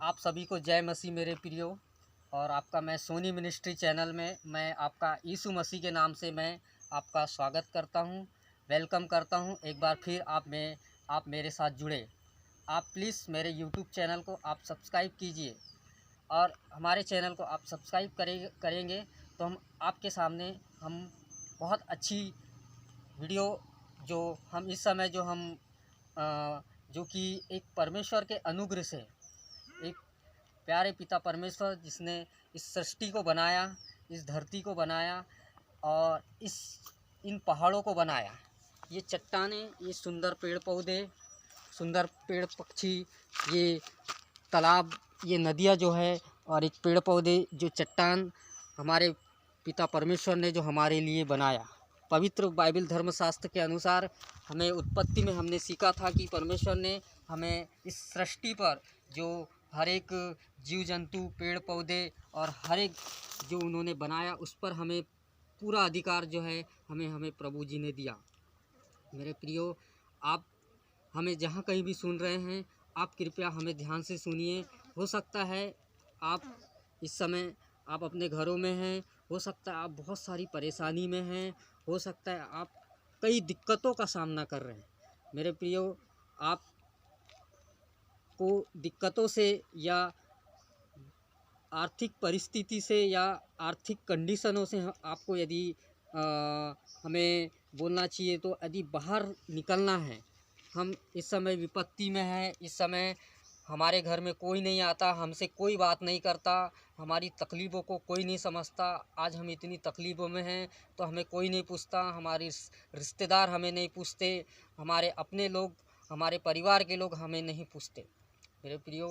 आप सभी को जय मसीह मेरे प्रियो। और आपका मैं सोनी मिनिस्ट्री चैनल में मैं आपका यीशु मसीह के नाम से मैं आपका स्वागत करता हूं, वेलकम करता हूं। एक बार फिर आप मेरे साथ जुड़े। आप प्लीज़ मेरे यूट्यूब चैनल को आप सब्सक्राइब कीजिए, और हमारे चैनल को आप सब्सक्राइब करेंगे तो हम आपके सामने हम बहुत अच्छी वीडियो जो हम इस समय जो कि एक परमेश्वर के अनुग्रह से, एक प्यारे पिता परमेश्वर जिसने इस सृष्टि को बनाया, इस धरती को बनाया और इन पहाड़ों को बनाया, ये चट्टानें, ये सुंदर पेड़ पौधे, सुंदर पेड़ पक्षी, ये तालाब, ये नदियाँ जो है, और एक पेड़ पौधे, जो चट्टान हमारे पिता परमेश्वर ने जो हमारे लिए बनाया। पवित्र बाइबल धर्मशास्त्र के अनुसार हमें उत्पत्ति में हमने सीखा था कि परमेश्वर ने हमें इस सृष्टि पर जो हर एक जीव जंतु, पेड़ पौधे और हर एक जो उन्होंने बनाया, उस पर हमें पूरा अधिकार जो है हमें प्रभु जी ने दिया। मेरे प्रियो, आप हमें जहाँ कहीं भी सुन रहे हैं, आप कृपया हमें ध्यान से सुनिए। हो सकता है आप इस समय आप अपने घरों में हैं, हो सकता है आप बहुत सारी परेशानी में हैं, हो सकता है आप कई दिक्कतों का सामना कर रहे हैं। मेरे प्रियो, आप को दिक्कतों से या आर्थिक परिस्थिति से या आर्थिक कंडीशनों से आपको यदि हमें बोलना चाहिए तो यदि बाहर निकलना है, हम इस समय विपत्ति में हैं, इस समय हमारे घर में कोई नहीं आता, हमसे कोई बात नहीं करता, हमारी तकलीफ़ों को कोई नहीं समझता। आज हम इतनी तकलीफ़ों में हैं तो हमें कोई नहीं पूछता, हमारे रिश्तेदार हमें नहीं पूछते, हमारे अपने लोग, हमारे परिवार के लोग हमें नहीं पूछते। मेरे प्रियो,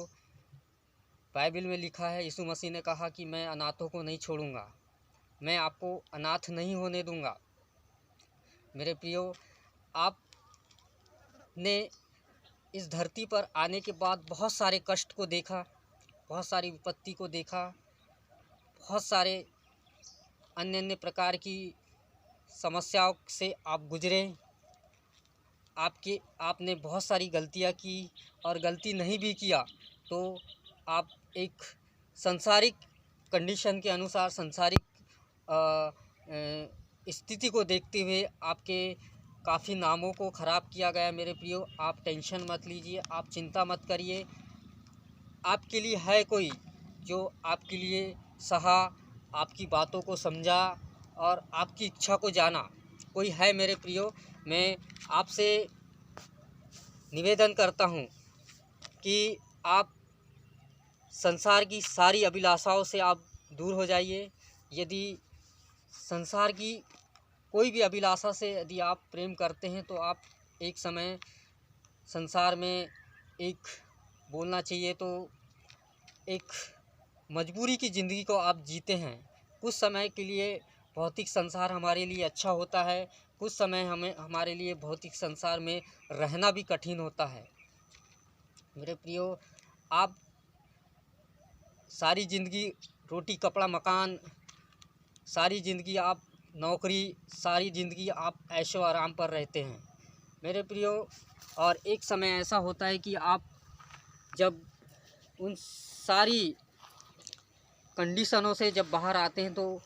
बाइबल में लिखा है, यीशु मसीह ने कहा कि मैं अनाथों को नहीं छोड़ूंगा, मैं आपको अनाथ नहीं होने दूंगा। मेरे प्रियो, आपने इस धरती पर आने के बाद बहुत सारे कष्ट को देखा, बहुत सारी विपत्ति को देखा, बहुत सारे अन्य प्रकार की समस्याओं से आप गुजरे। आपने बहुत सारी गलतियां की, और गलती नहीं भी किया तो आप एक संसारिक कंडीशन के अनुसार, संसारिक स्थिति को देखते हुए आपके काफ़ी नामों को ख़राब किया गया। मेरे प्रियो, आप टेंशन मत लीजिए, आप चिंता मत करिए। आपके लिए है कोई जो आपके लिए सहा, आपकी बातों को समझा और आपकी इच्छा को जाना, कोई है। मेरे प्रियो, मैं आपसे निवेदन करता हूँ कि आप संसार की सारी अभिलाषाओं से आप दूर हो जाइए। यदि संसार की कोई भी अभिलाषा से यदि आप प्रेम करते हैं तो आप एक समय संसार में एक बोलना चाहिए तो एक मजबूरी की ज़िंदगी को आप जीते हैं। कुछ समय के लिए भौतिक संसार हमारे लिए अच्छा होता है, कुछ समय हमारे लिए भौतिक संसार में रहना भी कठिन होता है। मेरे प्रियो, आप सारी ज़िंदगी रोटी कपड़ा मकान, सारी ज़िंदगी आप नौकरी, सारी ज़िंदगी आप ऐशो आराम पर रहते हैं। मेरे प्रियो, और एक समय ऐसा होता है कि आप जब उन सारी कंडीशनों से जब बाहर आते हैं तो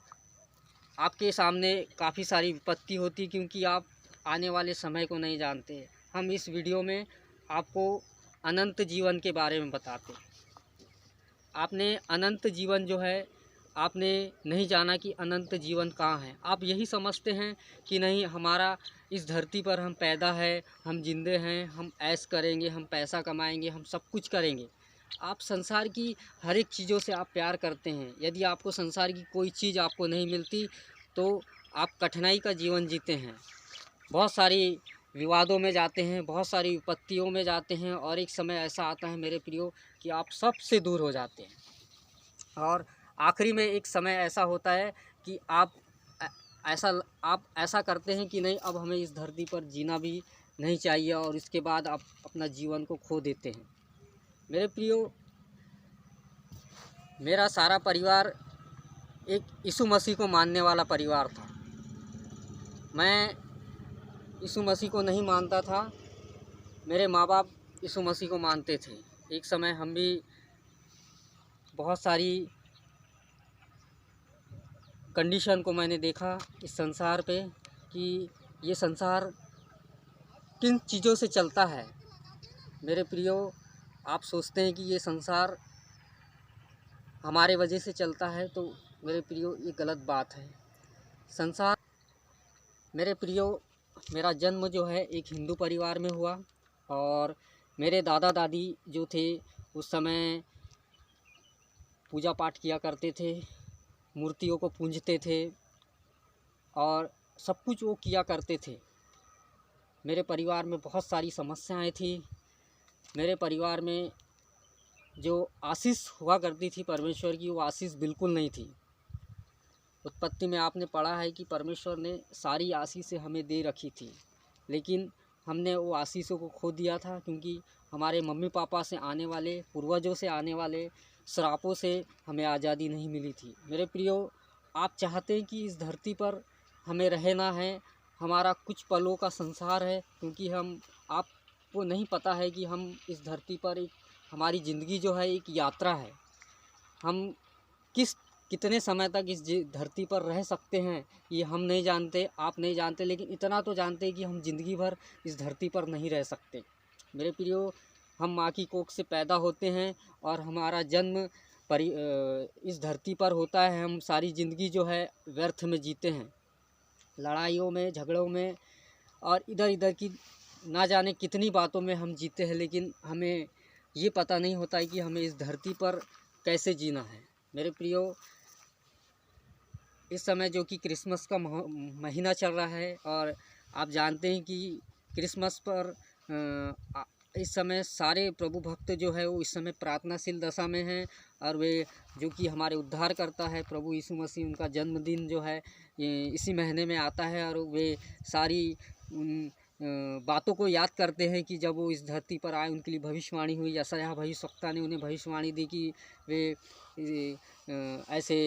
आपके सामने काफ़ी सारी विपत्ति होती, क्योंकि आप आने वाले समय को नहीं जानते। हम इस वीडियो में आपको अनंत जीवन के बारे में बताते हैं। आपने अनंत जीवन जो है, आपने नहीं जाना कि अनंत जीवन कहाँ है। आप यही समझते हैं कि नहीं, हमारा इस धरती पर हम पैदा है, हम जिंदे हैं, हम ऐश करेंगे, हम पैसा कमाएंगे, हम सब कुछ करेंगे। आप संसार की हर एक चीज़ों से आप प्यार करते हैं। यदि आपको संसार की कोई चीज़ आपको नहीं मिलती तो आप कठिनाई का जीवन जीते हैं, बहुत सारी विवादों में जाते हैं, बहुत सारी विपत्तियों में जाते हैं, और एक समय ऐसा आता है मेरे प्रियो कि आप सबसे दूर हो जाते हैं। और आखिरी में एक समय ऐसा होता है कि आप ऐसा करते हैं कि नहीं, अब हमें इस धरती पर जीना भी नहीं चाहिए, और इसके बाद आप अपना जीवन को खो देते हैं। मेरे प्रियो, मेरा सारा परिवार एक यीशु मसीह को मानने वाला परिवार था। मैं यीशु मसीह को नहीं मानता था, मेरे माँ बाप यीशु मसीह को मानते थे। एक समय हम भी बहुत सारी कंडीशन को मैंने देखा इस संसार पे कि ये संसार किन चीज़ों से चलता है। मेरे प्रियो, आप सोचते हैं कि ये संसार हमारे वजह से चलता है, तो मेरे प्रियो ये गलत बात है। संसार, मेरे प्रियो, मेरा जन्म जो है एक हिंदू परिवार में हुआ और मेरे दादा दादी जो थे उस समय पूजा पाठ किया करते थे, मूर्तियों को पूजते थे और सब कुछ वो किया करते थे। मेरे परिवार में बहुत सारी समस्याएं थी। मेरे परिवार में जो आशीष हुआ करती थी परमेश्वर की, वो आशीष बिल्कुल नहीं थी। उत्पत्ति में आपने पढ़ा है कि परमेश्वर ने सारी आशीषें हमें दे रखी थी, लेकिन हमने वो आशीषों को खो दिया था, क्योंकि हमारे मम्मी पापा से आने वाले, पूर्वजों से आने वाले श्रापों से हमें आज़ादी नहीं मिली थी। मेरे प्रियो, आप चाहते हैं कि इस धरती पर हमें रहना है, हमारा कुछ पलों का संसार है, क्योंकि आपको नहीं पता है कि हम इस धरती पर हमारी ज़िंदगी जो है एक यात्रा है। हम कितने समय तक इस धरती पर रह सकते हैं ये हम नहीं जानते, आप नहीं जानते, लेकिन इतना तो जानते हैं कि हम ज़िंदगी भर इस धरती पर नहीं रह सकते। मेरे प्रियो, हम माँ की कोख से पैदा होते हैं और हमारा जन्म इस धरती पर होता है। हम सारी ज़िंदगी जो है व्यर्थ में जीते हैं, लड़ाइयों में, झगड़ों में और इधर इधर की ना जाने कितनी बातों में हम जीते हैं, लेकिन हमें ये पता नहीं होता है कि हमें इस धरती पर कैसे जीना है। मेरे प्रियो, इस समय जो कि क्रिसमस का महीना चल रहा है और आप जानते हैं कि क्रिसमस पर इस समय सारे प्रभु भक्त जो है वो इस समय प्रार्थनाशील दशा में हैं और वे जो कि हमारे उद्धार करता है प्रभु यीशु मसीह, उनका जन्मदिन जो है ये इसी महीने में आता है और वे सारी उन बातों को याद करते हैं कि जब वो इस धरती पर आए उनके लिए भविष्यवाणी हुई। यशायाह भविष्यवक्ता ने उन्हें भविष्यवाणी दी कि वे ऐसे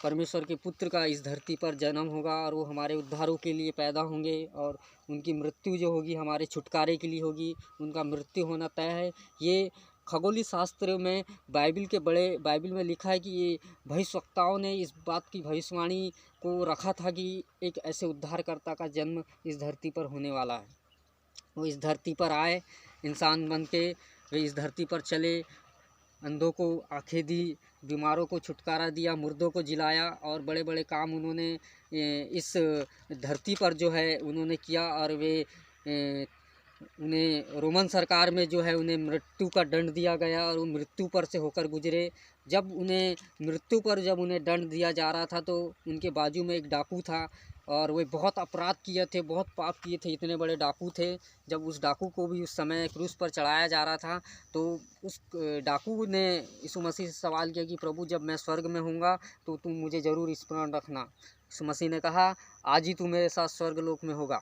परमेश्वर के पुत्र का इस धरती पर जन्म होगा और वो हमारे उद्धारों के लिए पैदा होंगे और उनकी मृत्यु जो होगी हमारे छुटकारे के लिए होगी। उनका मृत्यु होना तय है। ये खगोलीय शास्त्र में बाइबिल में लिखा है कि ये भविष्यवक्ताओं ने इस बात की भविष्यवाणी को रखा था कि एक ऐसे उद्धारकर्ता का जन्म इस धरती पर होने वाला है। वो इस धरती पर आए इंसान बन के, वे इस धरती पर चले, अंधों को आँखें दी, बीमारों को छुटकारा दिया, मुर्दों को जिलाया और बड़े बड़े काम उन्होंने इस धरती पर जो है उन्होंने किया। और वे उन्हें रोमन सरकार में जो है उन्हें मृत्यु का दंड दिया गया और वो मृत्यु पर से होकर गुजरे। जब उन्हें दंड दिया जा रहा था तो उनके बाजू में एक डाकू था और वे बहुत अपराध किए थे, बहुत पाप किए थे, इतने बड़े डाकू थे। जब उस डाकू को भी उस समय क्रूस पर चढ़ाया जा रहा था तो उस डाकू ने यीशु मसीह से सवाल किया कि प्रभु, जब मैं स्वर्ग में होऊंगा तो तुम मुझे ज़रूर स्मरण रखना। यीशु मसीह ने कहा, आज ही तू मेरे साथ स्वर्ग लोक में होगा।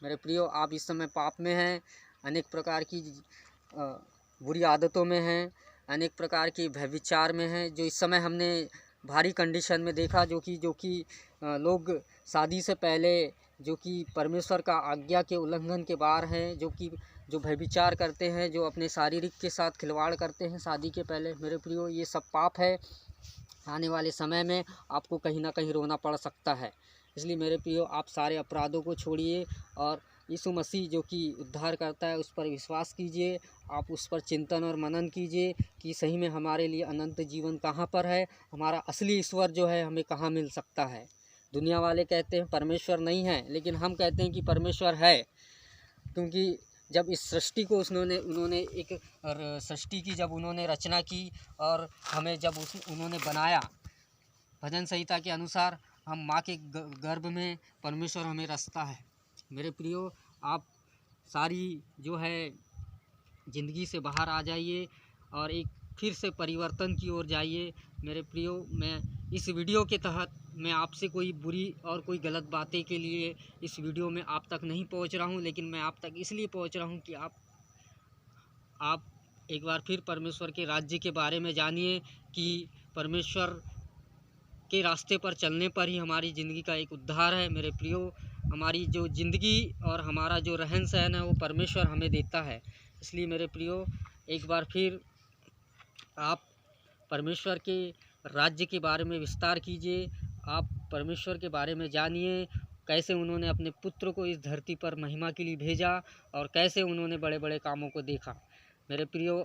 मेरे प्रियो, आप इस समय पाप में हैं, अनेक प्रकार की बुरी आदतों में हैं, अनेक प्रकार के व्यभिचार में हैं, जो इस समय हमने भारी कंडीशन में देखा, जो कि लोग शादी से पहले जो कि परमेश्वर का आज्ञा के उल्लंघन के बाहर हैं, जो व्यभिचार करते हैं, जो अपने शारीरिक के साथ खिलवाड़ करते हैं शादी के पहले। मेरे प्रियो, ये सब पाप है। आने वाले समय में आपको कहीं ना कहीं रोना पड़ सकता है। इसलिए मेरे प्रियो, आप सारे अपराधों को छोड़िए और यीशु मसीह जो कि उद्धार करता है उस पर विश्वास कीजिए। आप उस पर चिंतन और मनन कीजिए कि सही में हमारे लिए अनंत जीवन कहाँ पर है, हमारा असली ईश्वर जो है हमें कहाँ मिल सकता है। दुनिया वाले कहते हैं परमेश्वर नहीं है, लेकिन हम कहते हैं कि परमेश्वर है, क्योंकि जब इस सृष्टि को उन्होंने एक सृष्टि की जब उन्होंने रचना की और हमें जब उन्होंने बनाया, भजन संहिता के अनुसार हम माँ के गर्भ में परमेश्वर हमें रचता है। मेरे प्रियो, आप सारी जो है ज़िंदगी से बाहर आ जाइए और एक फिर से परिवर्तन की ओर जाइए। मेरे प्रियो, मैं इस वीडियो के तहत मैं आपसे कोई बुरी और कोई गलत बातें के लिए इस वीडियो में आप तक नहीं पहुंच रहा हूं, लेकिन मैं आप तक इसलिए पहुंच रहा हूं कि आप एक बार फिर परमेश्वर के राज्य के बारे में जानिए कि परमेश्वर के रास्ते पर चलने पर ही हमारी ज़िंदगी का एक उद्धार है। मेरे प्रियो, हमारी जो ज़िंदगी और हमारा जो रहन सहन है वो परमेश्वर हमें देता है। इसलिए मेरे प्रियो, एक बार फिर आप परमेश्वर के राज्य के बारे में विस्तार कीजिए। आप परमेश्वर के बारे में जानिए, कैसे उन्होंने अपने पुत्र को इस धरती पर महिमा के लिए भेजा और कैसे उन्होंने बड़े बड़े कामों को देखा। मेरे प्रियो,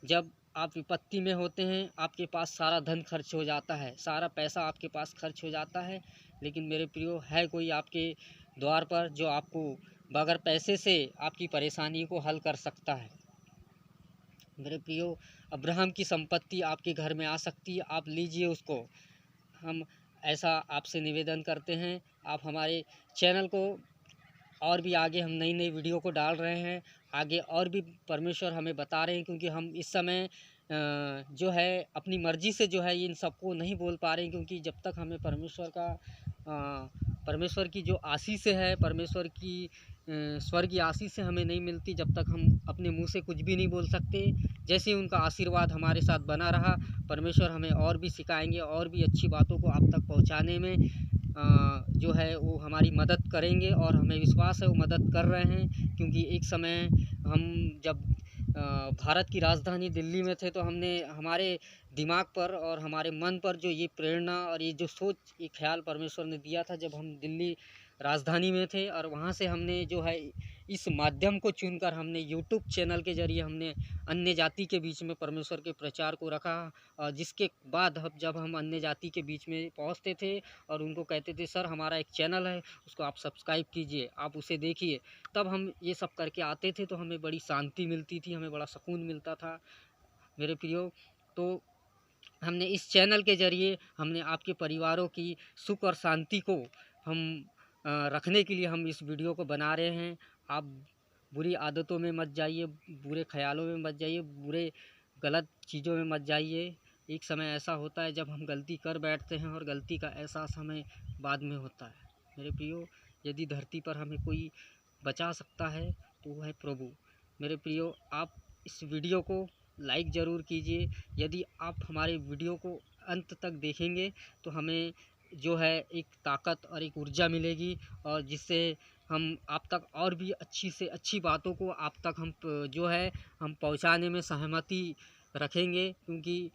जब आप विपत्ति में होते हैं, आपके पास सारा धन खर्च हो जाता है, सारा पैसा आपके पास खर्च हो जाता है, लेकिन मेरे प्रियो, है कोई आपके द्वार पर जो आपको बगैर पैसे से आपकी परेशानी को हल कर सकता है। मेरे प्रियो, अब्राहम की संपत्ति आपके घर में आ सकती है, आप लीजिए उसको। हम ऐसा आपसे निवेदन करते हैं, आप हमारे चैनल को और भी आगे हम नई नई वीडियो को डाल रहे हैं, आगे और भी परमेश्वर हमें बता रहे हैं, क्योंकि हम इस समय जो है अपनी मर्ज़ी से जो है इन सबको नहीं बोल पा रहे हैं, क्योंकि जब तक हमें परमेश्वर की जो आशीष है, परमेश्वर की स्वर्गीय आशीष से हमें नहीं मिलती, जब तक हम अपने मुंह से कुछ भी नहीं बोल सकते। जैसे उनका आशीर्वाद हमारे साथ बना रहा, परमेश्वर हमें और भी सिखाएंगे, और भी अच्छी बातों को आप तक पहुंचाने में जो है वो हमारी मदद करेंगे, और हमें विश्वास है वो मदद कर रहे हैं। क्योंकि एक समय हम जब भारत की राजधानी दिल्ली में थे, तो हमने हमारे दिमाग पर और हमारे मन पर जो ये प्रेरणा और ये जो सोच, ये ख्याल परमेश्वर ने दिया था जब हम दिल्ली राजधानी में थे, और वहाँ से हमने जो है इस माध्यम को चुनकर हमने यूट्यूब चैनल के ज़रिए हमने अन्य जाति के बीच में परमेश्वर के प्रचार को रखा। और जिसके बाद जब हम अन्य जाति के बीच में पहुँचते थे और उनको कहते थे, सर हमारा एक चैनल है, उसको आप सब्सक्राइब कीजिए, आप उसे देखिए, तब हम ये सब करके आते थे, तो हमें बड़ी शांति मिलती थी, हमें बड़ा सुकून मिलता था। मेरे प्रियो, तो हमने इस चैनल के ज़रिए हमने आपके परिवारों की सुख और शांति को हम रखने के लिए हम इस वीडियो को बना रहे हैं। आप बुरी आदतों में मत जाइए, बुरे ख्यालों में मत जाइए, बुरे गलत चीज़ों में मत जाइए। एक समय ऐसा होता है जब हम गलती कर बैठते हैं और गलती का एहसास हमें बाद में होता है। मेरे प्रियो, यदि धरती पर हमें कोई बचा सकता है तो वो है प्रभु। मेरे प्रियो, आप इस वीडियो को लाइक ज़रूर कीजिए। यदि आप हमारे वीडियो को अंत तक देखेंगे तो हमें जो है एक ताकत और एक ऊर्जा मिलेगी, और जिससे हम आप तक और भी अच्छी से अच्छी बातों को आप तक हम जो है हम पहुंचाने में सहमति रखेंगे। क्योंकि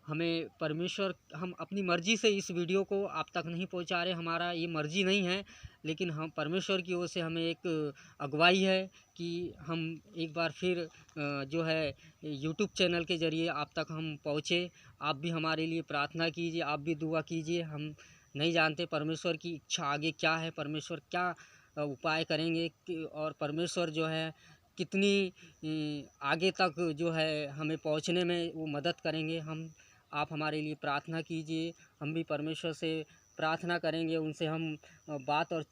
हमें परमेश्वर, हम अपनी मर्ज़ी से इस वीडियो को आप तक नहीं पहुंचा रहे, हमारा ये मर्ज़ी नहीं है, लेकिन हम परमेश्वर की ओर से हमें एक अगुवाई है कि हम एक बार फिर जो है यूट्यूब चैनल के ज़रिए आप तक हम पहुँचे। आप भी हमारे लिए प्रार्थना कीजिए, आप भी दुआ कीजिए। हम नहीं जानते परमेश्वर की इच्छा आगे क्या है, परमेश्वर क्या उपाय करेंगे, और परमेश्वर जो है कितनी आगे तक जो है हमें पहुँचने में वो मदद करेंगे। आप हमारे लिए प्रार्थना कीजिए, हम भी परमेश्वर से प्रार्थना करेंगे, उनसे हम बात, और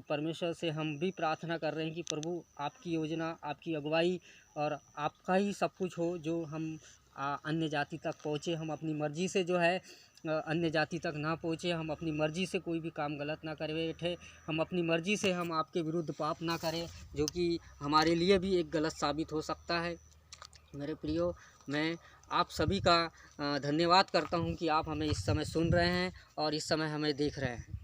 परमेश्वर से हम भी प्रार्थना कर रहे हैं कि प्रभु आपकी योजना, आपकी अगुवाई और आपका ही सब कुछ हो, जो हम अन्य जाति तक पहुँचे। हम अपनी मर्ज़ी से जो है अन्य जाति तक ना पहुँचे, हम अपनी मर्ज़ी से कोई भी काम गलत ना कर बैठे, हम अपनी मर्ज़ी से हम आपके विरुद्ध पाप ना करें, जो कि हमारे लिए भी एक गलत साबित हो सकता है। मेरे प्रियो, मैं आप सभी का धन्यवाद करता हूं कि आप हमें इस समय सुन रहे हैं और इस समय हमें देख रहे हैं।